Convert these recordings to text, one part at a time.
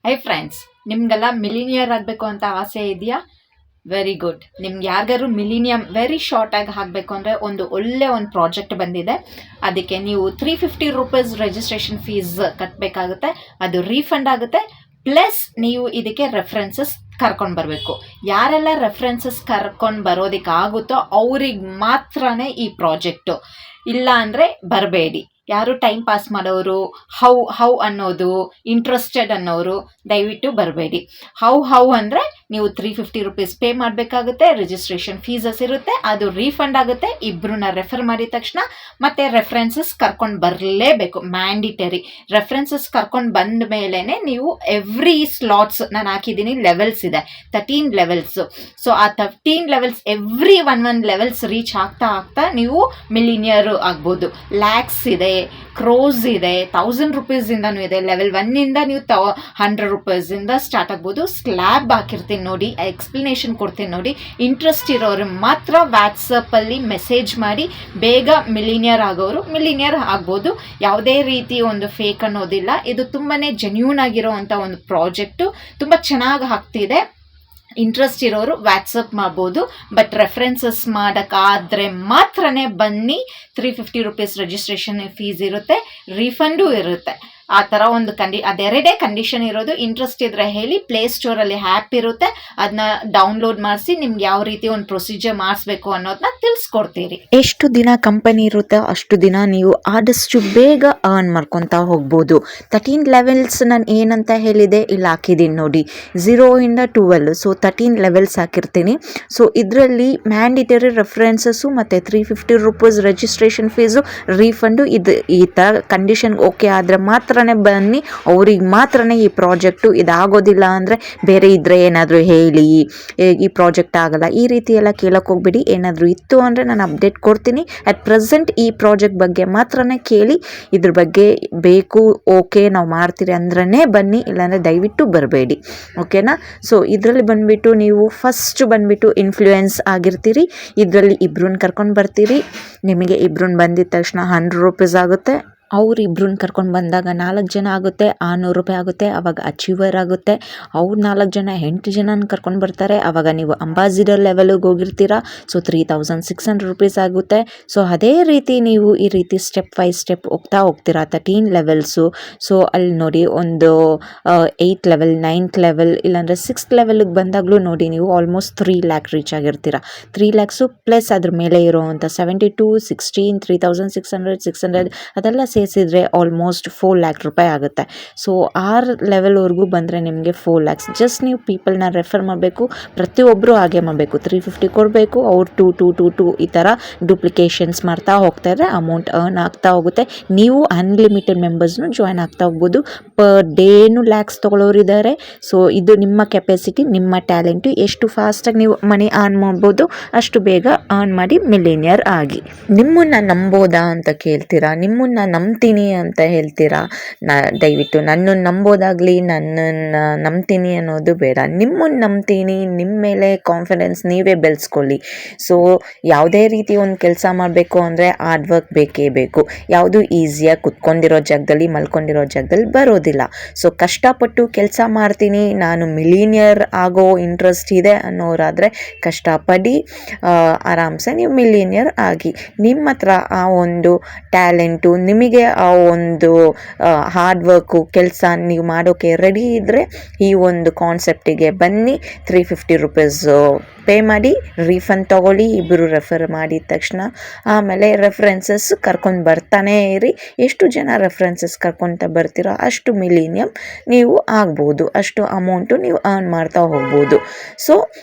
Hi friends, ನಿಮ್ಗೆಲ್ಲ millionaire ಆಗಬೇಕು ಅಂತ ಆಸೆ ಇದೆಯಾ? Very good. ನಿಮ್ಗೆ ಯಾರಿಗಾರು ಮಿಲಿನಿಯಮ್ ವೆರಿ ಶಾರ್ಟಾಗಿ ಹಾಕಬೇಕು ಅಂದರೆ ಒಂದು ಪ್ರಾಜೆಕ್ಟ್ ಬಂದಿದೆ. ಅದಕ್ಕೆ ನೀವು 350 ರೂಪೀಸ್ ರಿಜಿಸ್ಟ್ರೇಷನ್ ಫೀಸ್ ಕಟ್ಟಬೇಕಾಗುತ್ತೆ. ಅದು ರೀಫಂಡ್ ಆಗುತ್ತೆ. ಪ್ಲಸ್ ನೀವು ಇದಕ್ಕೆ ರೆಫರೆನ್ಸಸ್ ಕರ್ಕೊಂಡು ಬರಬೇಕು. ಯಾರೆಲ್ಲ ರೆಫರೆನ್ಸಸ್ ಕರ್ಕೊಂಡು ಬರೋದಕ್ಕಾಗುತ್ತೋ ಅವ್ರಿಗೆ ಮಾತ್ರನೇ ಈ ಪ್ರಾಜೆಕ್ಟು. ಇಲ್ಲ ಅಂದರೆ ಬರಬೇಡಿ. ಯಾರು ಟೈಮ್ ಪಾಸ್ ಮಾಡೋರು, ಹೌ ಅನ್ನೋದು ಇಂಟ್ರೆಸ್ಟೆಡ್ ಅನ್ನೋರು ದಯವಿಟ್ಟು ಬರಬೇಡಿ. ಹೌ ಅಂದರೆ ನೀವು 350 ರೂಪೀಸ್ ಪೇ ಮಾಡಬೇಕಾಗುತ್ತೆ. ರಿಜಿಸ್ಟ್ರೇಷನ್ ಫೀಸಸ್ ಇರುತ್ತೆ, ಅದು ರೀಫಂಡ್ ಆಗುತ್ತೆ. ಇಬ್ಬರನ್ನ ರೆಫರ್ ಮಾಡಿದ ತಕ್ಷಣ ಮತ್ತೆ ರೆಫರೆನ್ಸಸ್ ಕರ್ಕೊಂಡು ಬರಲೇಬೇಕು, ಮ್ಯಾಂಡಿಟರಿ. ರೆಫರೆನ್ಸಸ್ ಕರ್ಕೊಂಡು ಬಂದ ಮೇಲೇ ನೀವು ಎವ್ರಿ ಸ್ಲಾಟ್ಸ್ ನಾನು ಹಾಕಿದ್ದೀನಿ, ಲೆವೆಲ್ಸ್ ಇದೆ 13 ಲೆವೆಲ್ಸು. ಸೊ ಆ 13 levels every one levels reach ಆಗ್ತಾ ನೀವು ಮಿಲಿನಿಯರ್ ಆಗ್ಬೋದು. ಲ್ಯಾಕ್ಸ್ ಇದೆ, ಕ್ರೋಸ್ ಇದೆ, 1000 ರೂಪೀಸಿಂದನೂ ಇದೆ. ಲೆವೆಲ್ 1ಇಂದ ನೀವು 100 ರೂಪೀಸಿಂದ ಸ್ಟಾರ್ಟ್ ಆಗ್ಬೋದು. ಸ್ಲ್ಯಾಬ್ ಹಾಕಿರ್ತೀನಿ ನೋಡಿ, ಎಕ್ಸ್ಪ್ಲನೇಷನ್ ಕೊಡ್ತೀನಿ ನೋಡಿ. ಇಂಟ್ರೆಸ್ಟ್ ಇರೋರು ಮಾತ್ರ ವಾಟ್ಸಪ್ಪಲ್ಲಿ ಮೆಸೇಜ್ ಮಾಡಿ ಬೇಗ ಮಿಲಿನಿಯರ್ ಆಗೋರು ಮಿಲಿನಿಯರ್ ಆಗ್ಬೋದು. ಯಾವುದೇ ರೀತಿ ಒಂದು ಫೇಕ್ ಅನ್ನೋದಿಲ್ಲ. ಇದು ತುಂಬಾ ಜೆನ್ಯೂನ್ ಆಗಿರೋವಂಥ ಒಂದು ಪ್ರಾಜೆಕ್ಟು. ತುಂಬ ಚೆನ್ನಾಗಿ ಆಗ್ತಿದೆ. ಇಂಟ್ರೆಸ್ಟ್ ಇರೋರು ವಾಟ್ಸಪ್ ಮಾಡ್ಬೋದು. ಬಟ್ ರೆಫರೆನ್ಸಸ್ ಮಾಡೋಕ್ಕಾದರೆ ಮಾತ್ರನೇ ಬನ್ನಿ. 350 ರೂಪೀಸ್ ರಿಜಿಸ್ಟ್ರೇಷನ್ ಫೀಸ್ ಇರುತ್ತೆ, ರೀಫಂಡು ಇರುತ್ತೆ. ಆ ಥರ ಒಂದು ಅದೆರಡೇ ಕಂಡೀಷನ್ ಇರೋದು. ಇಂಟ್ರೆಸ್ಟ್ ಇದ್ದರೆ ಹೇಳಿ, ಪ್ಲೇಸ್ಟೋರಲ್ಲಿ ಆ್ಯಪ್ ಇರುತ್ತೆ, ಅದನ್ನ ಡೌನ್ಲೋಡ್ ಮಾಡಿಸಿ ನಿಮ್ಗೆ ಯಾವ ರೀತಿ ಒಂದು ಪ್ರೊಸೀಜರ್ ಮಾಡಿಸ್ಬೇಕು ಅನ್ನೋದನ್ನ ತಿಳಿಸ್ಕೊಡ್ತೀರಿ. ಎಷ್ಟು ದಿನ ಕಂಪನಿ ಇರುತ್ತೆ ಅಷ್ಟು ದಿನ ನೀವು ಆದಷ್ಟು ಬೇಗ ಅರ್ನ್ ಮಾಡ್ಕೊತಾ ಹೋಗ್ಬೋದು. 13 ಲೆವೆಲ್ಸ್ ನಾನು ಏನಂತ ಹೇಳಿದೆ ಇಲ್ಲಿ ಹಾಕಿದ್ದೀನಿ ನೋಡಿ, 0ಇಂದ 12. ಸೊ 13 ಲೆವೆಲ್ಸ್ ಹಾಕಿರ್ತೀನಿ. ಸೊ ಇದರಲ್ಲಿ ಮ್ಯಾಂಡಿಟರಿ ರೆಫರೆನ್ಸಸ್ಸು ಮತ್ತು 350 ರೂಪೀಸ್ ರಿಜಿಸ್ಟ್ರೇಷನ್ ಫೀಸು, ರೀಫಂಡು, ಇದು ಈ ಥರ ಕಂಡೀಷನ್ ಓಕೆ ಆದರೆ ಮಾತ್ರ ಬನ್ನಿ. ಅವ್ರಿಗೆ ಮಾತ್ರನೇ ಈ ಪ್ರಾಜೆಕ್ಟು. ಇದಾಗೋದಿಲ್ಲ ಅಂದರೆ ಬೇರೆ ಇದ್ದರೆ ಏನಾದರೂ ಹೇಳಿ, ಈ ಪ್ರಾಜೆಕ್ಟ್ ಆಗಲ್ಲ, ಈ ರೀತಿ ಎಲ್ಲ ಕೇಳಕ್ಕೆ ಹೋಗ್ಬಿಡಿ. ಏನಾದರೂ ಇತ್ತು ಅಂದರೆ ನಾನು ಅಪ್ಡೇಟ್ ಕೊಡ್ತೀನಿ. ಅಟ್ ಪ್ರೆಸೆಂಟ್ ಈ ಪ್ರಾಜೆಕ್ಟ್ ಬಗ್ಗೆ ಮಾತ್ರನೇ ಕೇಳಿ. ಇದ್ರ ಬಗ್ಗೆ ಬೇಕು, ಓಕೆ ನಾವು ಮಾಡ್ತೀರಿ ಅಂದ್ರೇ ಬನ್ನಿ, ಇಲ್ಲಾಂದರೆ ದಯವಿಟ್ಟು ಬರಬೇಡಿ. ಓಕೆನಾ? ಸೊ ಇದರಲ್ಲಿ ಬಂದುಬಿಟ್ಟು ನೀವು ಫಸ್ಟ್ ಬಂದುಬಿಟ್ಟು ಇನ್ಫ್ಲೂಯೆನ್ಸ್ ಆಗಿರ್ತೀರಿ. ಇದರಲ್ಲಿ ಇಬ್ಬರನ್ನ ಕರ್ಕೊಂಡು ಬರ್ತೀರಿ. ನಿಮಗೆ ಇಬ್ಬರನ್ನ ಬಂದಿದ ತಕ್ಷಣ 100 ರೂಪೀಸ್ ಆಗುತ್ತೆ. ಅವ್ರು ಇಬ್ಬರನ್ನ ಕರ್ಕೊಂಡು ಬಂದಾಗ 4 ಜನ ಆಗುತ್ತೆ, 600 ರೂಪಾಯಿ ಆಗುತ್ತೆ. ಆವಾಗ ಅಚೀವರ್ ಆಗುತ್ತೆ. ಅವ್ರು 4 ಜನ 8 ಜನನ ಕರ್ಕೊಂಡು ಬರ್ತಾರೆ. ಆವಾಗ ನೀವು ಅಂಬಾಸಿಡರ್ ಲೆವೆಲಿಗೆ ಹೋಗಿರ್ತೀರ. ಸೊ 3600 ರೂಪೀಸ್ ಆಗುತ್ತೆ. ಸೊ ಅದೇ ರೀತಿ ನೀವು ಈ ರೀತಿ ಸ್ಟೆಪ್ ಬೈ ಸ್ಟೆಪ್ ಹೋಗ್ತೀರಾ 13 ಲೆವೆಲ್ಸು. ಸೊ ಅಲ್ಲಿ ನೋಡಿ, ಒಂದು 8 ಲೆವೆಲ್, 9th ಲೆವೆಲ್, ಇಲ್ಲಾಂದರೆ 6th ಲೆವೆಲ್ಗೆ ಬಂದಾಗಲೂ ನೋಡಿ ನೀವು ಆಲ್ಮೋಸ್ಟ್ 3 ಲ್ಯಾಕ್ ರೀಚ್ ಆಗಿರ್ತೀರ. 3 ಲ್ಯಾಕ್ಸು ಪ್ಲಸ್ ಅದ್ರ ಮೇಲೆ ಇರೋವಂಥ 72, 16, 3600, 600 ಅದೆಲ್ಲ ಸೇರಿಸಿದ್ರೆ ಆಲ್ಮೋಸ್ಟ್ 4 ಲ್ಯಾಕ್ ರೂಪಾಯಿ ಆಗುತ್ತೆ. ಸೊ 6 ಲೆವೆಲ್ವರೆಗೂ ಬಂದರೆ ನಿಮಗೆ 4 ಲ್ಯಾಕ್ಸ್. ಜಸ್ಟ್ ನೀವು ಪೀಪಲ್ನ ರೆಫರ್ ಮಾಡಬೇಕು. ಪ್ರತಿಯೊಬ್ಬರು ಹಾಗೆ ಮಾಡಬೇಕು. 350 ಕೊಡಬೇಕು, ಅವ್ರು 2 ಈ ಥರ ಡುಪ್ಲಿಕೇಶನ್ಸ್ ಮಾಡ್ತಾ ಹೋಗ್ತಾರೆ. ಅಮೌಂಟ್ ಅರ್ನ್ ಆಗ್ತಾ ಹೋಗುತ್ತೆ. ನೀವು ಅನ್ಲಿಮಿಟೆಡ್ ಮೆಂಬರ್ಸ್ನು ಜಾಯ್ನ್ ಆಗ್ತಾ ಹೋಗ್ಬೋದು. ಪರ್ ಡೇನು ಲ್ಯಾಕ್ಸ್ ತೊಗೊಳ್ಳೋರಿದ್ದಾರೆ. ಸೊ ಇದು ನಿಮ್ಮ ಕೆಪಾಸಿಟಿ, ನಿಮ್ಮ ಟ್ಯಾಲೆಂಟು. ಎಷ್ಟು ಫಾಸ್ಟಾಗಿ ನೀವು ಮನಿ ಅರ್ನ್ ಮಾಡ್ಬೋದು ಅಷ್ಟು ಬೇಗ ಅರ್ನ್ ಮಾಡಿ ಮಿಲಿನಿಯರ್ ಆಗಿ. ನಿಮ್ಮನ್ನು ನಂಬೋದಾ ಅಂತ ಕೇಳ್ತೀರಾ? ನಿಮ್ಮನ್ನು ನಂಬ್ತೀನಿ ಅಂತ ಹೇಳ್ತೀರಾ? ದಯವಿಟ್ಟು ನನ್ನನ್ನು ನಂಬೋದಾಗಲಿ, ನನ್ನನ್ನು ನಂಬ್ತೀನಿ ಅನ್ನೋದು ಬೇಡ. ನಿಮ್ಮನ್ನು ನಂಬ್ತೀನಿ, ನಿಮ್ಮ ಮೇಲೆ ಕಾನ್ಫಿಡೆನ್ಸ್ ನೀವೇ ಬೆಳೆಸ್ಕೊಳ್ಳಿ. ಸೊ ಯಾವುದೇ ರೀತಿ ಒಂದು ಕೆಲಸ ಮಾಡಬೇಕು ಅಂದರೆ ಹಾರ್ಡ್ ವರ್ಕ್ ಬೇಕೇ ಬೇಕು. ಯಾವುದು ಈಸಿಯಾಗಿ ಕುತ್ಕೊಂಡಿರೋ ಜಾಗದಲ್ಲಿ, ಮಲ್ಕೊಂಡಿರೋ ಜಾಗದಲ್ಲಿ ಬರೋದಿಲ್ಲ. ಸೊ ಕಷ್ಟಪಟ್ಟು ಕೆಲಸ ಮಾಡ್ತೀನಿ, ನಾನು ಮಿಲಿನಿಯರ್ ಆಗೋ ಇಂಟ್ರೆಸ್ಟ್ ಇದೆ ಅನ್ನೋರಾದರೆ ಕಷ್ಟಪಡಿ ಆರಾಮ್ಸೆ ನೀವು ಮಿಲಿನಿಯರ್ ಆಗಿ. ನಿಮ್ಮ ಹತ್ರ ಆ ಒಂದು ಟ್ಯಾಲೆಂಟು, ನಿಮಗೆ ಆ ಒಂದು ಹಾರ್ಡ್ ವರ್ಕು ಕೆಲಸ ನೀವು ಮಾಡೋಕ್ಕೆ ರೆಡಿ ಇದ್ದರೆ ಈ ಒಂದು ಕಾನ್ಸೆಪ್ಟಿಗೆ ಬನ್ನಿ. 350 ರೂಪೀಸ್ ಪೇ ಮಾಡಿ, ರೀಫಂಡ್ ತೊಗೊಳ್ಳಿ. ಇಬ್ಬರು ರೆಫರ್ ಮಾಡಿದ ತಕ್ಷಣ ಆಮೇಲೆ ರೆಫರೆನ್ಸಸ್ ಕರ್ಕೊಂಡು ಬರ್ತಾನೇ ಇರಿ. ಎಷ್ಟು ಜನ ರೆಫರೆನ್ಸಸ್ ಕರ್ಕೊತ ಬರ್ತೀರೋ ಅಷ್ಟು ಮಿಲಿನಿಯಮ್ ನೀವು ಆಗ್ಬೋದು, ಅಷ್ಟು ಅಮೌಂಟು ನೀವು ಅರ್ನ್ ಮಾಡ್ತಾ ಹೋಗ್ಬೋದು. ಸೊ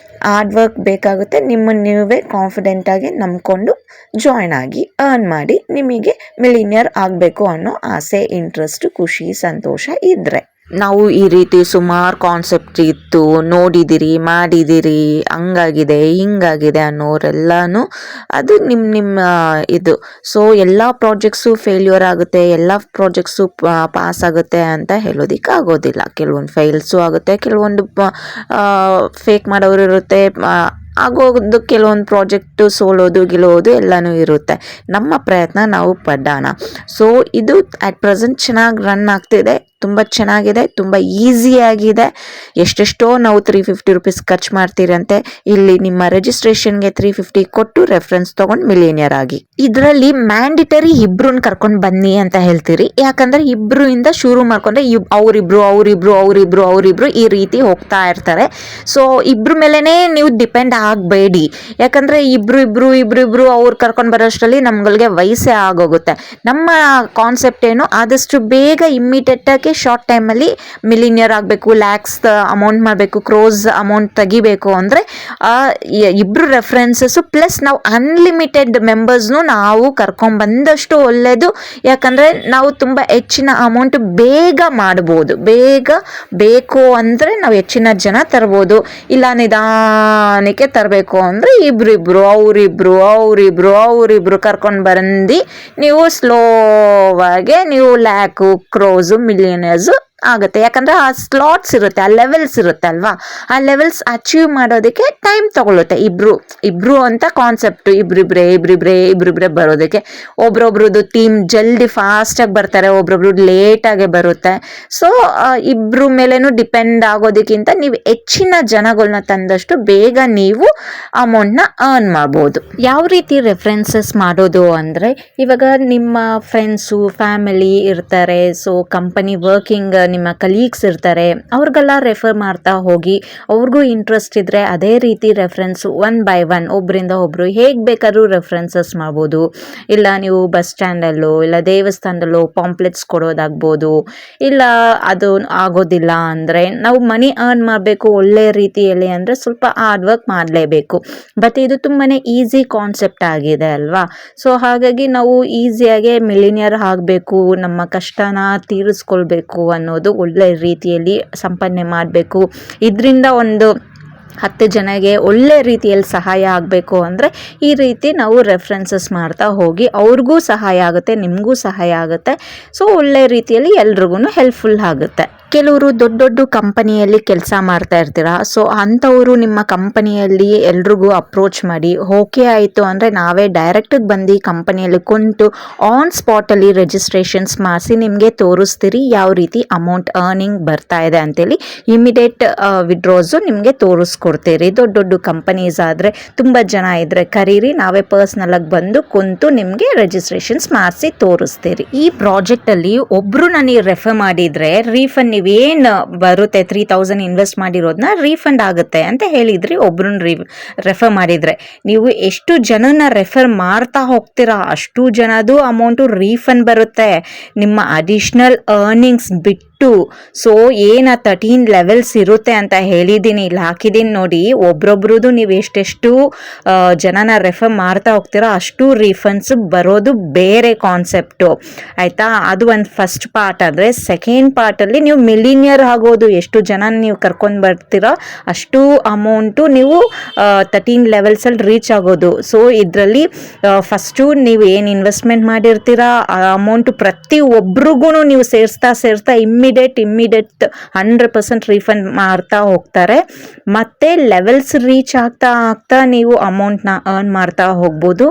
ಹಾರ್ಡ್ ವರ್ಕ್ ಬೇಕಾಗುತ್ತೆ. ನಿಮ್ಮನ್ನು ನೀವೇ ಕಾನ್ಫಿಡೆಂಟಾಗಿ ನಂಬ್ಕೊಂಡು ಜಾಯ್ನ್ ಆಗಿ ಅರ್ನ್ ಮಾಡಿ. ನಿಮಗೆ ಮಿಲಿನಿಯರ್ ಆಗಬೇಕು ಅನ್ನೋ ಆಸೆ, ಇಂಟ್ರೆಸ್ಟ್, ಖುಷಿ, ಸಂತೋಷ ಇದ್ದರೆ. ನಾವು ಈ ರೀತಿ ಸುಮಾರು ಕಾನ್ಸೆಪ್ಟ್ ಇತ್ತು, ನೋಡಿದ್ದೀರಿ, ಮಾಡಿದ್ದೀರಿ, ಹಂಗಾಗಿದೆ ಹಿಂಗಾಗಿದೆ ಅನ್ನೋರೆಲ್ಲನೂ ಅದು ನಿಮ್ಮ ಇದು. ಸೊ ಎಲ್ಲ ಪ್ರಾಜೆಕ್ಟ್ಸು ಫೇಲ್ಯೂರ್ ಆಗುತ್ತೆ, ಎಲ್ಲ ಪ್ರಾಜೆಕ್ಟ್ಸು ಪಾಸ್ ಆಗುತ್ತೆ ಅಂತ ಹೇಳೋದಕ್ಕೆ ಆಗೋದಿಲ್ಲ. ಕೆಲವೊಂದು ಫೇಲ್ಸು ಆಗುತ್ತೆ, ಕೆಲವೊಂದು ಫೇಕ್ ಮಾಡೋರು ಇರುತ್ತೆ, ಆಗೋದು ಕೆಲವೊಂದು ಪ್ರಾಜೆಕ್ಟು ಸೋಲೋದು ಗೆಲ್ಲೋದು ಎಲ್ಲನೂ ಇರುತ್ತೆ. ನಮ್ಮ ಪ್ರಯತ್ನ ನಾವು ಪಡೋಣ. ಸೊ ಇದು ಅಟ್ ಪ್ರೆಸೆಂಟ್ ಚೆನ್ನಾಗಿ ರನ್ ಆಗ್ತಿದೆ, ತುಂಬ ಚೆನ್ನಾಗಿದೆ, ತುಂಬ ಈಸಿಯಾಗಿದೆ. ಎಷ್ಟೆಷ್ಟೋ ನಾವು 350 ರುಪೀಸ್ ಖರ್ಚು ಮಾಡ್ತೀರಂತೆ, ಇಲ್ಲಿ ನಿಮ್ಮ ರಿಜಿಸ್ಟ್ರೇಷನ್ಗೆ 350 ಕೊಟ್ಟು ರೆಫರೆನ್ಸ್ ತೊಗೊಂಡು ಮಿಲಿಯನಿಯರ್ ಆಗಿ. ಇದರಲ್ಲಿ ಮ್ಯಾಂಡಿಟರಿ ಇಬ್ರನ್ನ ಕರ್ಕೊಂಡು ಬನ್ನಿ ಅಂತ ಹೇಳ್ತೀರಿ, ಯಾಕಂದರೆ ಇಬ್ಬರಿಂದ ಶುರು ಮಾಡ್ಕೊಂಡ್ರೆ ಅವರಿಬ್ರು ಈ ರೀತಿ ಹೋಗ್ತಾ ಇರ್ತಾರೆ. ಸೊ ಇಬ್ರ ಮೇಲೇ ನೀವು ಡಿಪೆಂಡ್ ಆಗಬೇಡಿ, ಯಾಕಂದರೆ ಇಬ್ರು ಅವ್ರು ಕರ್ಕೊಂಡು ಬರೋಷ್ಟರಲ್ಲಿ ನಮ್ಗಳಿಗೆ ವಯಸ್ಸೇ ಆಗೋಗುತ್ತೆ. ನಮ್ಮ ಕಾನ್ಸೆಪ್ಟ್ ಏನು, ಆದಷ್ಟು ಬೇಗ ಇಮ್ಮಿಡಿಯೇಟಾಗಿ ಶಾರ್ಟ್ ಟೈಮಲ್ಲಿ ಮಿಲಿನಿಯರ್ ಆಗಬೇಕು, ಲ್ಯಾಕ್ಸ್ ಅಮೌಂಟ್ ಮಾಡಬೇಕು, ಕ್ರೋಸ್ ಅಮೌಂಟ್ ತೆಗಿಬೇಕು ಅಂದರೆ ಇಬ್ಬರು ರೆಫರೆನ್ಸಸ್ಸು ಪ್ಲಸ್ ನಾವು ಅನ್ಲಿಮಿಟೆಡ್ ಮೆಂಬರ್ಸ್ನು ನಾವು ಕರ್ಕೊಂಡ್ಬಂದಷ್ಟು ಒಳ್ಳೆಯದು. ಯಾಕಂದರೆ ನಾವು ತುಂಬ ಹೆಚ್ಚಿನ ಅಮೌಂಟ್ ಬೇಗ ಮಾಡ್ಬೋದು, ಬೇಗ ಬೇಕು ಅಂದರೆ ನಾವು ಹೆಚ್ಚಿನ ಜನ ತರ್ಬೋದು. ಇಲ್ಲ ನಿಧಾನಕ್ಕೆ ತರಬೇಕು ಅಂದರೆ ಅವರಿಬ್ರು ಕರ್ಕೊಂಡು ಬಂದು ನೀವು ಸ್ಲೋವಾಗಿ ನೀವು ಲ್ಯಾಕು ಕ್ರೋಸು ಮಿಲಿಯನರ್ಸು ಆಗುತ್ತೆ. ಯಾಕಂದರೆ ಆ ಸ್ಲಾಟ್ಸ್ ಇರುತ್ತೆ, ಆ ಲೆವೆಲ್ಸ್ ಇರುತ್ತೆ ಅಲ್ವಾ, ಆ ಲೆವೆಲ್ಸ್ ಅಚೀವ್ ಮಾಡೋದಕ್ಕೆ ಟೈಮ್ ತಗೊಳುತ್ತೆ. ಇಬ್ರು ಅಂತ ಕಾನ್ಸೆಪ್ಟು, ಇಬ್ರಿಬ್ರೆ ಬರೋದಕ್ಕೆ. ಒಬ್ರೊಬ್ರದ್ದು ಟೀಮ್ ಜಲ್ದಿ ಫಾಸ್ಟಾಗಿ ಬರ್ತಾರೆ, ಒಬ್ರೊಬ್ರು ಲೇಟಾಗೆ ಬರುತ್ತೆ. ಸೊ ಇಬ್ರ ಮೇಲೇನು ಡಿಪೆಂಡ್ ಆಗೋದಕ್ಕಿಂತ ನೀವು ಹೆಚ್ಚಿನ ಜನಗಳನ್ನ ತಂದಷ್ಟು ಬೇಗ ನೀವು ಅಮೌಂಟ್ನ ಅರ್ನ್ ಮಾಡ್ಬೋದು. ಯಾವ ರೀತಿ ರೆಫರೆನ್ಸಸ್ ಮಾಡೋದು ಅಂದರೆ, ಇವಾಗ ನಿಮ್ಮ ಫ್ರೆಂಡ್ಸು ಫ್ಯಾಮಿಲಿ ಇರ್ತಾರೆ, ಸೊ ಕಂಪನಿ ವರ್ಕಿಂಗ್ ನಿಮ್ಮ ಕಲೀಗ್ಸ್ ಇರ್ತಾರೆ, ಅವ್ರಿಗೆಲ್ಲ ರೆಫರ್ ಮಾಡ್ತಾ ಹೋಗಿ. ಅವ್ರಿಗೂ ಇಂಟ್ರೆಸ್ಟ್ ಇದ್ದರೆ ಅದೇ ರೀತಿ ರೆಫರೆನ್ಸ್ 1 by 1 ಒಬ್ಬರಿಂದ ಒಬ್ಬರು ಹೇಗೆ ಬೇಕಾದ್ರೂ ರೆಫರೆನ್ಸಸ್ ಮಾಡ್ಬೋದು. ಇಲ್ಲ ನೀವು ಬಸ್ ಸ್ಟ್ಯಾಂಡಲ್ಲೋ ಇಲ್ಲ ದೇವಸ್ಥಾನದಲ್ಲೋ ಪಾಂಪ್ಲೆಟ್ಸ್ ಕೊಡೋದಾಗ್ಬೋದು. ಇಲ್ಲ ಅದು ಆಗೋದಿಲ್ಲ ಅಂದರೆ ನಾವು ಮನಿ ಅರ್ನ್ ಮಾಡಬೇಕು ಒಳ್ಳೆ ರೀತಿಯಲ್ಲಿ ಅಂದರೆ ಸ್ವಲ್ಪ ಹಾರ್ಡ್ ವರ್ಕ್ ಮಾಡಲೇಬೇಕು. ಬಟ್ ಇದು ತುಂಬಾ ಈಸಿ ಕಾನ್ಸೆಪ್ಟ್ ಆಗಿದೆ ಅಲ್ವಾ. ಸೊ ಹಾಗಾಗಿ ನಾವು ಈಸಿಯಾಗೆ ಮಿಲಿನಿಯರ್ ಆಗಬೇಕು, ನಮ್ಮ ಕಷ್ಟನ ತೀರಿಸ್ಕೊಳ್ಬೇಕು ಅನ್ನೋದು ಒಳ್ಳೆ ರೀತಿಯಲ್ಲಿ ಸಂಪಾದನೆ ಮಾಡಬೇಕು. ಇದರಿಂದ ಒಂದು 10 ಜನಗೆ ಒಳ್ಳೆ ರೀತಿಯಲ್ಲಿ ಸಹಾಯ ಆಗಬೇಕು ಅಂದರೆ ಈ ರೀತಿ ನಾವು ರೆಫರೆನ್ಸಸ್ ಮಾಡ್ತಾ ಹೋಗಿ, ಅವ್ರಿಗೂ ಸಹಾಯ ಆಗುತ್ತೆ, ನಿಮಗೂ ಸಹಾಯ ಆಗುತ್ತೆ. ಸೊ ಒಳ್ಳೆ ರೀತಿಯಲ್ಲಿ ಎಲ್ರಿಗೂ ಹೆಲ್ಪ್ಫುಲ್ ಆಗುತ್ತೆ. ಕೆಲವರು ದೊಡ್ಡ ಕಂಪನಿಯಲ್ಲಿ ಕೆಲಸ ಮಾಡ್ತಾ ಇರ್ತೀರ, ಸೊ ಅಂಥವರು ನಿಮ್ಮ ಕಂಪನಿಯಲ್ಲಿ ಎಲ್ರಿಗೂ ಅಪ್ರೋಚ್ ಮಾಡಿ ಓಕೆ ಆಯಿತು ಅಂದರೆ ನಾವೇ ಡೈರೆಕ್ಟಾಗಿ ಬಂದು ಕಂಪನಿಯಲ್ಲಿ ಕುಂತು ಆನ್ ಸ್ಪಾಟಲ್ಲಿ ರಿಜಿಸ್ಟ್ರೇಷನ್ಸ್ ಮಾಡಿಸಿ ನಿಮಗೆ ತೋರಿಸ್ತೀರಿ ಯಾವ ರೀತಿ ಅಮೌಂಟ್ ಅರ್ನಿಂಗ್ ಬರ್ತಾ ಇದೆ ಅಂತೇಳಿ. ಇಮಿಡಿಯೇಟ್ ವಿಡ್ರಾಸು ನಿಮಗೆ ತೋರಿಸ್ಕೊಡ್ತೀರಿ. ದೊಡ್ಡ ಕಂಪನೀಸ್ ಆದರೆ ತುಂಬ ಜನ ಇದ್ದರೆ ಕರೀರಿ, ನಾವೇ ಪರ್ಸ್ನಲಾಗಿ ಬಂದು ಕುಂತು ನಿಮಗೆ ರಿಜಿಸ್ಟ್ರೇಷನ್ಸ್ ಮಾಡಿಸಿ ತೋರಿಸ್ತೀರಿ. ಈ ಪ್ರಾಜೆಕ್ಟಲ್ಲಿ ಒಬ್ಬರು ನನಗೆ ರೆಫರ್ ಮಾಡಿದರೆ ರೀಫಂಡ್ ನೀವೇನು ಬರುತ್ತೆ 3000 ಇನ್ವೆಸ್ಟ್ ಮಾಡಿರೋದನ್ನ ರೀಫಂಡ್ ಆಗುತ್ತೆ ಅಂತ ಹೇಳಿದ್ರಿ. ಒಬ್ರನ್ನ ರೆಫರ್ ಮಾಡಿದರೆ ನೀವು ಎಷ್ಟು ಜನನ ರೆಫರ್ ಮಾಡ್ತಾ ಹೋಗ್ತೀರಾ ಅಷ್ಟು ಜನದು ಅಮೌಂಟು ರೀಫಂಡ್ ಬರುತ್ತೆ. ನಿಮ್ಮ ಅಡಿಷ್ನಲ್ ಅರ್ನಿಂಗ್ಸ್ ಬಿಟ್ಟು ಸೊ ಏನು 13 ಲೆವೆಲ್ಸ್ ಇರುತ್ತೆ ಅಂತ ಹೇಳಿದ್ದೀನಿ, ಇಲ್ಲಿ ಹಾಕಿದ್ದೀನಿ ನೋಡಿ. ಒಬ್ರೊಬ್ರದ್ದು ನೀವು ಎಷ್ಟೆಷ್ಟು ಜನನ ರೆಫರ್ ಮಾಡ್ತಾ ಹೋಗ್ತೀರಾ ಅಷ್ಟು ರೀಫಂಡ್ಸ್ ಬರೋದು ಬೇರೆ ಕಾನ್ಸೆಪ್ಟು ಆಯಿತಾ. ಅದು ಒಂದು ಫಸ್ಟ್ ಪಾರ್ಟ್. ಆದರೆ ಸೆಕೆಂಡ್ ಪಾರ್ಟಲ್ಲಿ ನೀವು ಮಿಲಿನಿಯರ್ ಆಗೋದು, ಎಷ್ಟು ಜನ ನೀವು ಕರ್ಕೊಂಡು ಬರ್ತೀರೋ ಅಷ್ಟು ಅಮೌಂಟು ನೀವು 13 ಲೆವೆಲ್ಸಲ್ಲಿ ರೀಚ್ ಆಗೋದು. ಸೊ ಇದರಲ್ಲಿ ಫಸ್ಟು ನೀವು ಏನು ಇನ್ವೆಸ್ಟ್ಮೆಂಟ್ ಮಾಡಿರ್ತೀರಾ ಆ ಅಮೌಂಟು ಪ್ರತಿ ಒಬ್ರಿಗೂ ನೀವು ಸೇರಿಸ್ತಾ ಇಮ್ಮಿಡಿಯೇಟ್ 100% ರೀಫಂಡ್ ಮಾಡ್ತಾ ಹೋಗ್ತಾರೆ. ಮತ್ತು ಲೆವೆಲ್ಸ್ ರೀಚ್ ಆಗ್ತಾ ನೀವು ಅಮೌಂಟ್ನ ಅರ್ನ್ ಮಾಡ್ತಾ ಹೋಗ್ಬೋದು.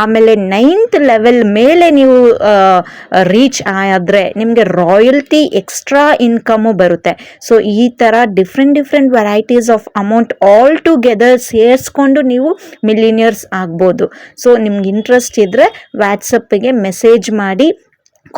ಆಮೇಲೆ 9th ಲೆವೆಲ್ ಮೇಲೆ ನೀವು ರೀಚ್ ಆದರೆ ನಿಮಗೆ ರಾಯಲ್ಟಿ ಎಕ್ಸ್ಟ್ರಾ ಇನ್ಕಮು ಬರುತ್ತೆ. ಸೊ ಈ ಥರ different varieties of amount all together ಸೇರಿಸ್ಕೊಂಡು ನೀವು ಮಿಲಿನಿಯರ್ಸ್ ಆಗ್ಬೋದು. ಸೊ ನಿಮ್ಗೆ ಇಂಟ್ರೆಸ್ಟ್ ಇದ್ದರೆ ವಾಟ್ಸಪ್ಪಿಗೆ ಮೆಸೇಜ್ ಮಾಡಿ.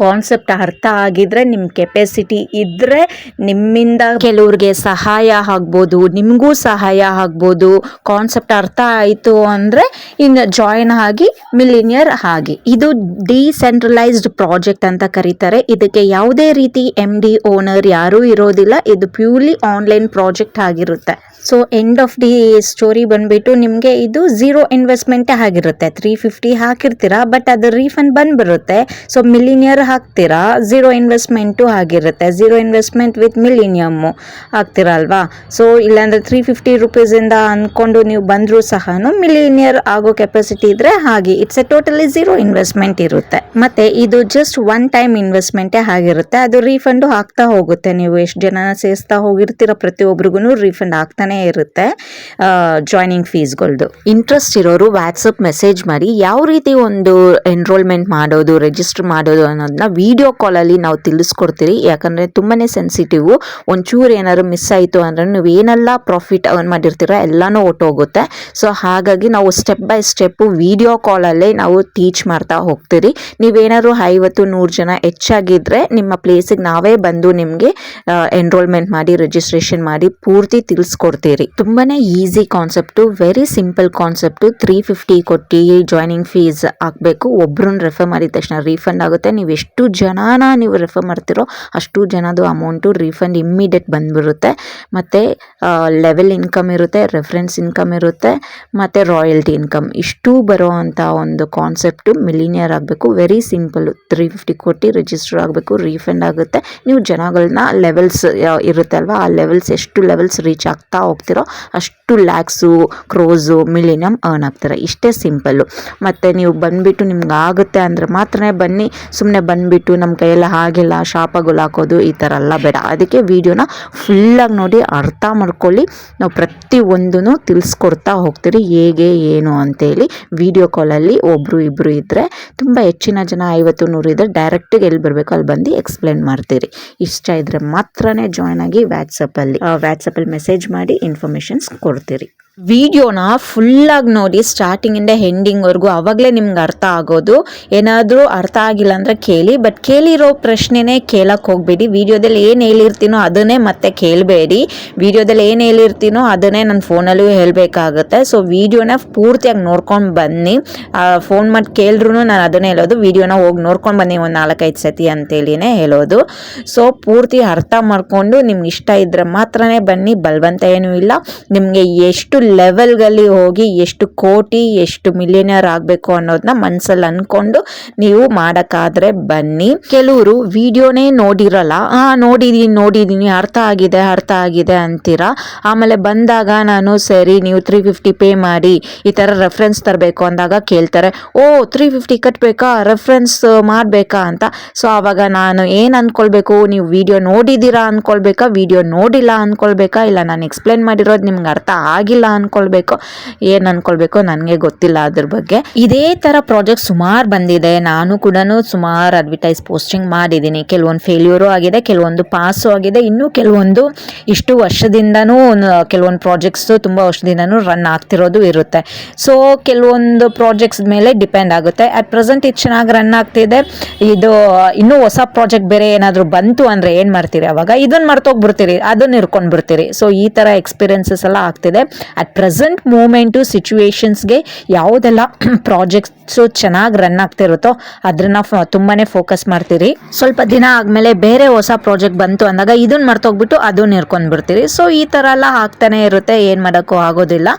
ಕಾನ್ಸೆಪ್ಟ್ ಅರ್ಥ ಆಗಿದ್ರೆ, ನಿಮ್ಮ ಕೆಪಾಸಿಟಿ ಇದ್ದರೆ ನಿಮ್ಮಿಂದ ಕೆಲವ್ರಿಗೆ ಸಹಾಯ ಆಗ್ಬೋದು, ನಿಮಗೂ ಸಹಾಯ ಆಗ್ಬೋದು. ಕಾನ್ಸೆಪ್ಟ್ ಅರ್ಥ ಆಯಿತು ಅಂದರೆ ಇನ್ನು ಜಾಯಿನ್ ಆಗಿ ಮಿಲಿನಿಯರ್ ಆಗಿ. ಇದು ಡಿಸೆಂಟ್ರಲೈಸ್ಡ್ ಪ್ರಾಜೆಕ್ಟ್ ಅಂತ ಕರೀತಾರೆ. ಇದಕ್ಕೆ ಯಾವುದೇ ರೀತಿ MD ಓನರ್ ಯಾರೂ ಇರೋದಿಲ್ಲ. ಇದು ಪ್ಯೂರ್ಲಿ ಆನ್ಲೈನ್ ಪ್ರಾಜೆಕ್ಟ್ ಆಗಿರುತ್ತೆ. So end of the story ಬಂದುಬಿಟ್ಟು ನಿಮಗೆ ಇದು 0 ಇನ್ವೆಸ್ಟ್ಮೆಂಟೇ ಆಗಿರುತ್ತೆ. 350 ಹಾಕಿರ್ತೀರಾ, ಬಟ್ ಅದು ರೀಫಂಡ್ ಬಂದುಬಿಡುತ್ತೆ. ಸೊ ಮಿಲಿನಿಯರ್ ಮಿಲಿನಿಯರ್ ಹಾಕ್ತೀರಾ, ಝೀರೋ ಇನ್ವೆಸ್ಟ್ಮೆಂಟು ಆಗಿರುತ್ತೆ. ಝೀರೋ ಇನ್ವೆಸ್ಟ್ಮೆಂಟ್ ವಿತ್ ಮಿಲಿನಿಯಮ್ಮು ಆಗ್ತೀರಾ ಅಲ್ವಾ. ಸೊ ಇಲ್ಲಾಂದರೆ 350 ರುಪೀಸಿಂದ ಅಂದ್ಕೊಂಡು ನೀವು ಬಂದರೂ ಸಹ ಮಿಲಿನಿಯರ್ ಆಗೋ ಕೆಪಾಸಿಟಿ ಇದ್ದರೆ ಹಾಗೆ it's A totally zero investment ಇರುತ್ತೆ. ಮತ್ತು ಇದು ಜಸ್ಟ್ ಒನ್ ಟೈಮ್ ಇನ್ವೆಸ್ಟ್ಮೆಂಟೇ ಆಗಿರುತ್ತೆ. ಅದು ರೀಫಂಡು ಆಗ್ತಾ ಹೋಗುತ್ತೆ. ನೀವು ಎಷ್ಟು ಜನ ಸೇರಿಸ್ತಾ ಹೋಗಿರ್ತೀರ ಪ್ರತಿಯೊಬ್ಬರಿಗೂ ರೀಫಂಡ್ ಆಗ್ತಾನೇ ಇರುತ್ತೆ ಜಾಯ್ನಿಂಗ್ ಫೀಸ್ಗಳ್ದು. ಇಂಟ್ರೆಸ್ಟ್ ಇರೋರು ವಾಟ್ಸಪ್ ಮೆಸೇಜ್ ಮಾಡಿ ಯಾವ ರೀತಿ ಒಂದು ಎನ್ರೋಲ್ಮೆಂಟ್ ಮಾಡೋದು, ರಿಜಿಸ್ಟರ್ ಮಾಡೋದು ಅನ್ನೋದನ್ನ ವಿಡಿಯೋ ಕಾಲಲ್ಲಿ ನಾವು ತಿಳಿಸ್ಕೊಡ್ತೀರಿ. ಯಾಕಂದರೆ ತುಂಬಾ ಸೆನ್ಸಿಟಿವ್. ಒಂಚೂರು ಏನಾದ್ರು ಮಿಸ್ ಆಯಿತು ಅಂದರೆ ನೀವು ಏನೆಲ್ಲ ಪ್ರಾಫಿಟ್ ಅರ್ನ್ ಮಾಡಿರ್ತೀರ ಎಲ್ಲನೂ ಹೊಟ್ಟೋಗುತ್ತೆ. ಸೊ ಹಾಗಾಗಿ ನಾವು ಸ್ಟೆಪ್ ಬೈ ಸ್ಟೆಪ್ಪು ವಿಡಿಯೋ ಕಾಲಲ್ಲೇ ನಾವು ಟೀಚ್ ಮಾಡ್ತಾ ಹೋಗ್ತೀರಿ. ನೀವೇನಾದ್ರು 50-100 ಜನ ಹೆಚ್ಚಾಗಿದ್ದರೆ ನಿಮ್ಮ ಪ್ಲೇಸಿಗೆ ನಾವೇ ಬಂದು ನಿಮಗೆ ಎನ್ರೋಲ್ಮೆಂಟ್ ಮಾಡಿ ರಿಜಿಸ್ಟ್ರೇಷನ್ ಮಾಡಿ ಪೂರ್ತಿ ತಿಳಿಸ್ಕೊಡ್ತೀರಿ. ತುಂಬಾ easy concept, very simple concept. 350 ಕೊಟ್ಟು ಜಾಯ್ನಿಂಗ್ ಫೀಸ್ ಹಾಕಬೇಕು. ಒಬ್ರನ್ನ ರೆಫರ್ ಮಾಡಿದ ತಕ್ಷಣ ರೀಫಂಡ್ ಆಗುತ್ತೆ. ನೀವು ಎಷ್ಟು ಜನನ ನೀವು ರೆಫರ್ ಮಾಡ್ತಿರೋ ಅಷ್ಟು ಜನದು ಅಮೌಂಟು ರೀಫಂಡ್ ಇಮ್ಮಿಡಿಯೇಟ್ ಬಂದ್ಬಿಡುತ್ತೆ. ಮತ್ತು ಲೆವೆಲ್ ಇನ್ಕಮ್ ಇರುತ್ತೆ, ರೆಫರೆನ್ಸ್ ಇನ್ಕಮ್ ಇರುತ್ತೆ, ಮತ್ತು ರಾಯಲ್ಟಿ ಇನ್ಕಮ್ ಇಷ್ಟು ಬರೋ ಅಂಥ ಒಂದು ಕಾನ್ಸೆಪ್ಟು ಮಿಲಿನಿಯರ್ ಆಗಬೇಕು. Very simple. 350 ಕೊಟ್ಟು ರಿಜಿಸ್ಟರ್ ಆಗಬೇಕು, ರೀಫಂಡ್ ಆಗುತ್ತೆ. ನೀವು ಜನಗಳನ್ನ ಲೆವೆಲ್ಸ್ ಇರುತ್ತೆ ಅಲ್ವಾ, ಆ ಲೆವೆಲ್ಸ್ ಎಷ್ಟು ಲೆವೆಲ್ಸ್ ರೀಚ್ ಆಗ್ತಾ ಹೋಗ್ತಿರೋ ಅಷ್ಟು ಲ್ಯಾಕ್ಸು, ಕ್ರೋಸು, ಮಿಲಿನಿಯಮ್ ಅರ್ನ್ ಆಗ್ತಾರೆ. ಇಷ್ಟೇ ಸಿಂಪಲ್ಲು. ಮತ್ತು ನೀವು ಬಂದುಬಿಟ್ಟು ನಿಮ್ಗೆ ಆಗುತ್ತೆ ಅಂದರೆ ಮಾತ್ರ ಬನ್ನಿ. ಸುಮ್ಮನೆ ಬಂದುಬಿಟ್ಟು ನಮ್ಮ ಕೈಯೆಲ್ಲ ಹಾಗೆಲ್ಲ ಶಾಪಗಳು ಹಾಕೋದು ಈ ಥರ ಎಲ್ಲ ಬೇಡ. ಅದಕ್ಕೆ ವೀಡಿಯೋನ ಫುಲ್ಲಾಗಿ ನೋಡಿ ಅರ್ಥ ಮಾಡ್ಕೊಳ್ಳಿ. ನಾವು ಪ್ರತಿಯೊಂದೂ ತಿಳಿಸ್ಕೊಡ್ತಾ ಹೋಗ್ತೀರಿ ಹೇಗೆ ಏನು ಅಂತೇಳಿ. ವೀಡಿಯೋ ಕಾಲಲ್ಲಿ ಒಬ್ಬರು ಇಬ್ಬರು ಇದ್ದರೆ, ತುಂಬ ಹೆಚ್ಚಿನ ಜನ 50-100 ಇದ್ದರೆ ಡೈರೆಕ್ಟಿಗೆ ಎಲ್ಲಿ ಬರಬೇಕು ಅಲ್ಲಿ ಬಂದು ಎಕ್ಸ್ಪ್ಲೇನ್ ಮಾಡ್ತೀರಿ. ಇಷ್ಟ ಇದ್ದರೆ ಮಾತ್ರನೇ ಜಾಯ್ನ್ ಆಗಿ ವ್ಯಾಟ್ಸಪ್ಪಲ್ಲಿ ಮೆಸೇಜ್ ಮಾಡಿ ಇನ್ಫಾರ್ಮೇಷನ್ಸ್ ಕೊಡ್ತೀರಿ. ವಿಡಿಯೋನ ಫುಲ್ಲಾಗಿ ನೋಡಿ ಸ್ಟಾರ್ಟಿಂಗಿಂದ ಎಂಡಿಂಗ್ವರೆಗೂ, ಆವಾಗಲೇ ನಿಮ್ಗೆ ಅರ್ಥ ಆಗೋದು. ಏನಾದರೂ ಅರ್ಥ ಆಗಿಲ್ಲ ಅಂದರೆ ಕೇಳಿ, ಬಟ್ ಕೇಳಿರೋ ಪ್ರಶ್ನೆನೇ ಕೇಳಕ್ಕೆ ಹೋಗಬೇಡಿ. ವಿಡಿಯೋದಲ್ಲಿ ಏನು ಹೇಳಿರ್ತೀನೋ ಅದನ್ನೇ ಮತ್ತೆ ಕೇಳಬೇಡಿ. ವಿಡಿಯೋದಲ್ಲಿ ಏನು ಹೇಳಿರ್ತೀನೋ ಅದನ್ನೇ ನನ್ನ ಫೋನಲ್ಲೂ ಹೇಳಬೇಕಾಗುತ್ತೆ. ಸೊ ವಿಡಿಯೋನ ಪೂರ್ತಿಯಾಗಿ ನೋಡ್ಕೊಂಡು ಬನ್ನಿ. ಫೋನ್ ಮಾಡಿ ಕೇಳಿದ್ರು ನಾನು ಅದನ್ನೇ ಹೇಳೋದು, ವಿಡಿಯೋನ ಹೋಗಿ ನೋಡ್ಕೊಂಡು ಬನ್ನಿ ಒಂದು 4-5 ಸತಿ ಅಂತೇಳಿನೇ ಹೇಳೋದು. ಸೊ ಪೂರ್ತಿ ಅರ್ಥ ಮಾಡಿಕೊಂಡು ನಿಮ್ಗೆ ಇಷ್ಟ ಇದ್ದರೆ ಮಾತ್ರನೇ ಬನ್ನಿ. ಬಲವಂತ ಏನೂ ಇಲ್ಲ. ನಿಮಗೆ ಎಷ್ಟು ಲೆವೆಲ್ಗಳಲ್ಲಿ ಹೋಗಿ ಎಷ್ಟು ಕೋಟಿ ಎಷ್ಟು ಮಿಲಿಯನರ್ ಆಗಬೇಕು ಅನ್ನೋದನ್ನ ಮನಸ್ಸಲ್ಲಿ ಅಂದ್ಕೊಂಡು ನೀವು ಮಾಡೋಕ್ಕಾದ್ರೆ ಬನ್ನಿ. ಕೆಲವರು ವಿಡಿಯೋನೇ ನೋಡಿರಲ್ಲ, ನೋಡಿದ್ದೀನಿ ಅರ್ಥ ಆಗಿದೆ ಅಂತೀರಾ. ಆಮೇಲೆ ಬಂದಾಗ ನಾನು ಸರಿ ನೀವು 350 ಪೇ ಮಾಡಿ ಈ ಥರ ರೆಫರೆನ್ಸ್ ತರಬೇಕು ಅಂದಾಗ ಕೇಳ್ತಾರೆ, 350 ಕಟ್ಟಬೇಕಾ, ರೆಫರೆನ್ಸ್ ಮಾಡಬೇಕಾ ಅಂತ. ಸೊ ಆವಾಗ ನಾನು ಏನು ಅಂದ್ಕೊಳ್ಬೇಕು, ನೀವು ವಿಡಿಯೋ ನೋಡಿದ್ದೀರಾ ಅಂದ್ಕೊಳ್ಬೇಕಾ, ವಿಡಿಯೋ ನೋಡಿಲ್ಲ ಅಂದ್ಕೊಳ್ಬೇಕಾ, ಇಲ್ಲ ನಾನು ಎಕ್ಸ್ಪ್ಲೇನ್ ಮಾಡಿರೋದು ನಿಮ್ಗೆ ಅರ್ಥ ಆಗಿಲ್ಲ ಅನ್ಕೊಳ್ಬೇಕು, ಏನು ಅನ್ಕೊಳ್ಬೇಕು ನನಗೆ ಗೊತ್ತಿಲ್ಲ ಅದ್ರ ಬಗ್ಗೆ. ಇದೇ ಥರ ಪ್ರಾಜೆಕ್ಟ್ ಸುಮಾರು ಬಂದಿದೆ. ನಾನು ಕೂಡ ಸುಮಾರು ಅಡ್ವರ್ಟೈಸ್ ಪೋಸ್ಟಿಂಗ್ ಮಾಡಿದ್ದೀನಿ. ಕೆಲವೊಂದು ಫೇಲ್ಯೂರು ಆಗಿದೆ, ಕೆಲವೊಂದು ಪಾಸು ಆಗಿದೆ, ಇನ್ನೂ ಕೆಲವೊಂದು ಇಷ್ಟು ವರ್ಷದಿಂದನೂ ಕೆಲವೊಂದು ಪ್ರಾಜೆಕ್ಟ್ಸು ತುಂಬ ವರ್ಷದಿಂದನೂ ರನ್ ಆಗ್ತಿರೋದು ಇರುತ್ತೆ. ಸೊ ಕೆಲವೊಂದು ಪ್ರಾಜೆಕ್ಟ್ಸ್ ಮೇಲೆ ಡಿಪೆಂಡ್ ಆಗುತ್ತೆ. ಅಟ್ ಪ್ರೆಸೆಂಟ್ ಇದು ಚೆನ್ನಾಗಿ ರನ್ ಆಗ್ತಿದೆ. ಇದು ಇನ್ನೂ ಹೊಸ ಪ್ರಾಜೆಕ್ಟ್ ಬೇರೆ ಏನಾದರೂ ಬಂತು ಅಂದರೆ ಏನು ಮಾಡ್ತೀರಿ, ಅವಾಗ ಇದನ್ನು ಮರ್ತೋಗ್ಬಿಡ್ತೀರಿ, ಅದನ್ನು ಇರ್ಕೊಂಡು ಬಿಡ್ತೀರಿ. ಸೊ ಈ ಥರ ಎಕ್ಸ್ಪೀರಿಯನ್ಸಸ್ ಎಲ್ಲ ಆಗ್ತಿದೆ. ಅಟ್ ಪ್ರೆಸೆಂಟ್ ಮೂಮೆಂಟು ಸಿಚುವೇಶನ್ಸ್ಗೆ ಯಾವುದೆಲ್ಲ ಪ್ರಾಜೆಕ್ಟ್ಸು ಚೆನ್ನಾಗಿ ರನ್ ಆಗ್ತಿರುತ್ತೋ ಅದನ್ನ ತುಂಬಾ ಫೋಕಸ್ ಮಾಡ್ತೀರಿ. ಸ್ವಲ್ಪ ದಿನ ಆದಮೇಲೆ ಬೇರೆ ಹೊಸ ಪ್ರಾಜೆಕ್ಟ್ ಬಂತು ಅಂದಾಗ ಇದನ್ನು ಮರ್ತೋಗ್ಬಿಟ್ಟು ಅದನ್ನು ಇರ್ಕೊಂಡು ಬಿಡ್ತೀರಿ. ಸೊ ಈ ಥರ ಎಲ್ಲ ಆಗ್ತಾನೆ ಇರುತ್ತೆ, ಏನು ಮಾಡೋಕ್ಕೂ ಆಗೋದಿಲ್ಲ.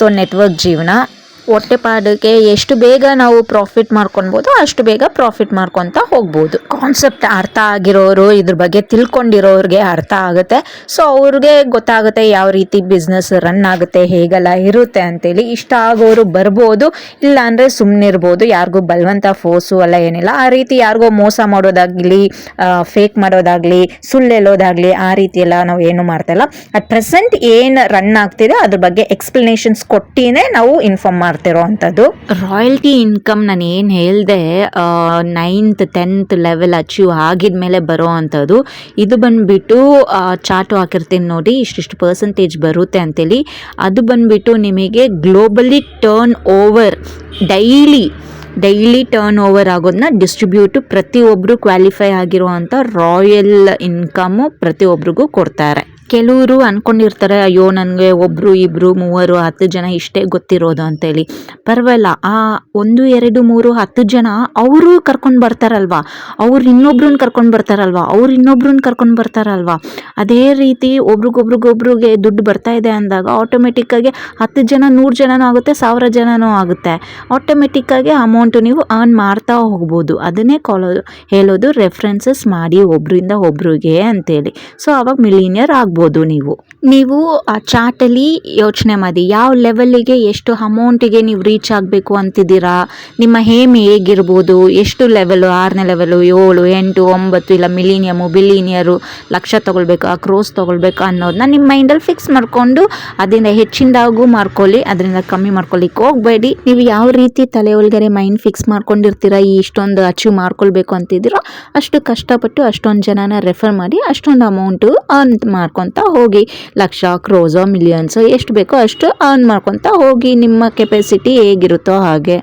ಸೊ ನೆಟ್ವರ್ಕ್ ಜೀವನ. ಹೊಟ್ಟೆಪಾಡಿಗೆ ಎಷ್ಟು ಬೇಗ ನಾವು ಪ್ರಾಫಿಟ್ ಮಾಡ್ಕೊಳ್ಬೋದು ಅಷ್ಟು ಬೇಗ ಪ್ರಾಫಿಟ್ ಮಾಡ್ಕೊತ ಹೋಗ್ಬೋದು. ಕಾನ್ಸೆಪ್ಟ್ ಅರ್ಥ ಆಗಿರೋರು, ಇದ್ರ ಬಗ್ಗೆ ತಿಳ್ಕೊಂಡಿರೋರಿಗೆ ಅರ್ಥ ಆಗುತ್ತೆ. ಸೊ ಅವ್ರಿಗೆ ಗೊತ್ತಾಗುತ್ತೆ ಯಾವ ರೀತಿ ಬಿಸ್ನೆಸ್ ರನ್ ಆಗುತ್ತೆ, ಹೇಗೆಲ್ಲ ಇರುತ್ತೆ ಅಂತೇಳಿ. ಇಷ್ಟ ಆಗೋರು ಬರ್ಬೋದು, ಇಲ್ಲ ಅಂದರೆ ಸುಮ್ಮನೆ ಇರ್ಬೋದು. ಯಾರಿಗೂ ಬಲವಂತ ಫೋರ್ಸು ಎಲ್ಲ ಏನಿಲ್ಲ. ಆ ರೀತಿ ಯಾರಿಗೋ ಮೋಸ ಮಾಡೋದಾಗಲಿ, ಫೇಕ್ ಮಾಡೋದಾಗಲಿ, ಸುಳ್ಳು ಹೇಳೋದಾಗಲಿ ಆ ರೀತಿ ಎಲ್ಲ ನಾವು ಏನು ಮಾಡ್ತಾಯಿಲ್ಲ. ಅಟ್ ಪ್ರೆಸೆಂಟ್ ಏನು ರನ್ ಆಗ್ತಿದೆ ಅದ್ರ ಬಗ್ಗೆ ಎಕ್ಸ್ಪ್ಲನೇಷನ್ಸ್ ಕೊಟ್ಟಿನೇ ನಾವು ಇನ್ಫಾರ್ಮ್ ಮಾಡ್ತಿರೋ ಅಂಥದ್ದು. ರಾಯಲ್ಟಿ ಇನ್ಕಮ್ ನಾನು ಏನು ಹೇಳಿದೆ 9th 10th ಲೆವೆಲ್ ಅಚೀವ್ ಆಗಿದ್ಮೇಲೆ ಬರೋ ಅಂಥದ್ದು. ಇದು ಬಂದುಬಿಟ್ಟು ಚಾರ್ಟು ಹಾಕಿರ್ತೀನಿ ನೋಡಿ, ಇಷ್ಟಿಷ್ಟು ಪರ್ಸೆಂಟೇಜ್ ಬರುತ್ತೆ ಅಂತೇಳಿ. ಅದು ಬಂದುಬಿಟ್ಟು ನಿಮಗೆ globally turn over daily turn over ಆಗೋದನ್ನ ಡಿಸ್ಟ್ರಿಬ್ಯೂಟು ಪ್ರತಿಯೊಬ್ಬರು ಕ್ವಾಲಿಫೈ ಆಗಿರುವಂಥ ರಾಯಲ್ ಇನ್ಕಮ್ಮು ಪ್ರತಿಯೊಬ್ಬರಿಗೂ ಕೊಡ್ತಾರೆ. ಕೆಲವರು ಅಂದ್ಕೊಂಡಿರ್ತಾರೆ ಅಯ್ಯೋ ನನಗೆ ಒಬ್ಬರು ಇಬ್ಬರು 3 10 ಜನ ಇಷ್ಟೇ ಗೊತ್ತಿರೋದು ಅಂತೇಳಿ. ಪರವಾಗಿಲ್ಲ, ಆ 1 2 3 10 ಜನ ಅವರು ಕರ್ಕೊಂಡು ಬರ್ತಾರಲ್ವಾ, ಅವ್ರು ಇನ್ನೊಬ್ರನ್ನ ಕರ್ಕೊಂಡು ಬರ್ತಾರಲ್ವಾ, ಅವ್ರು ಇನ್ನೊಬ್ರನ್ನ ಕರ್ಕೊಂಡು ಬರ್ತಾರಲ್ವಾ, ಅದೇ ರೀತಿ ಒಬ್ರಿಗೊಬ್ರಿಗೆ ದುಡ್ಡು ಬರ್ತಾ ಇದೆ ಅಂದಾಗ ಆಟೋಮೆಟಿಕ್ಕಾಗಿ 10 ಜನ 100 ಜನನೂ ಆಗುತ್ತೆ, 1000 ಜನನೂ ಆಗುತ್ತೆ. ಆಟೋಮೆಟಿಕ್ಕಾಗಿ ಅಮೌಂಟು ನೀವು ಅರ್ನ್ ಮಾಡ್ತಾ ಹೋಗ್ಬೋದು. ಅದನ್ನೇ ಹೇಳೋದು ರೆಫರೆನ್ಸಸ್ ಮಾಡಿ ಒಬ್ಬರಿಂದ ಒಬ್ರಿಗೆ ಅಂತೇಳಿ. ಸೊ ಆವಾಗ ಮಿಲಿನಿಯರ್ ಆಗ್ಬೋದು ನೀವು ಆ ಚಾರ್ಟಲ್ಲಿ ಯೋಚನೆ ಮಾಡಿ ಯಾವ ಲೆವೆಲ್ಲಿಗೆ ಎಷ್ಟು ಅಮೌಂಟಿಗೆ ನೀವು ರೀಚ್ ಆಗಬೇಕು ಅಂತಿದ್ದೀರಾ, ನಿಮ್ಮ ಹೇಮ್ ಹೇಗಿರ್ಬೋದು, ಎಷ್ಟು ಲೆವೆಲು, 6ನೇ ಲೆವೆಲು, 7 8 9 ಇಲ್ಲ ಮಿಲಿನಿಯಮು ಬಿಲಿನಿಯರು, ಲಕ್ಷ ತೊಗೊಳ್ಬೇಕಾ ಕ್ರೋಸ್ ತೊಗೊಳ್ಬೇಕಾ ಅನ್ನೋದನ್ನ ನಿಮ್ಮ ಮೈಂಡಲ್ಲಿ ಫಿಕ್ಸ್ ಮಾಡಿಕೊಂಡು ಅದರಿಂದ ಹೆಚ್ಚಿನದಾಗೂ ಮಾಡ್ಕೊಳ್ಳಿ, ಅದರಿಂದ ಕಮ್ಮಿ ಮಾಡ್ಕೊಳ್ಳಿಕ್ಕೆ ಹೋಗಬೇಡಿ. ನೀವು ಯಾವ ರೀತಿ ತಲೆ ಒಳಗಡೆ ಮೈಂಡ್ ಫಿಕ್ಸ್ ಮಾಡ್ಕೊಂಡಿರ್ತೀರಾ, ಇಷ್ಟೊಂದು ಅಚೀವ್ ಮಾಡ್ಕೊಳ್ಬೇಕು ಅಂತಿದ್ದೀರೋ ಅಷ್ಟು ಕಷ್ಟಪಟ್ಟು ಅಷ್ಟೊಂದು ಜನನ ರೆಫರ್ ಮಾಡಿ ಅಷ್ಟೊಂದು ಅಮೌಂಟು ಅರ್ನ್ ಮಾಡ್ಕೊತಾ ಹೋಗಿ. ಲಕ್ಷ ಕ್ರೋಸೋ ಮಿಲಿಯನ್ಸೋ ಎಷ್ಟು ಬೇಕೋ ಅಷ್ಟು ಅರ್ನ್ ಮಾಡ್ಕೊತಾ ಹೋಗಿ, ನಿಮ್ಮ ಕೆಪಾಸಿಟಿ ಹೇಗಿರುತ್ತೋ ಹಾಗೆ.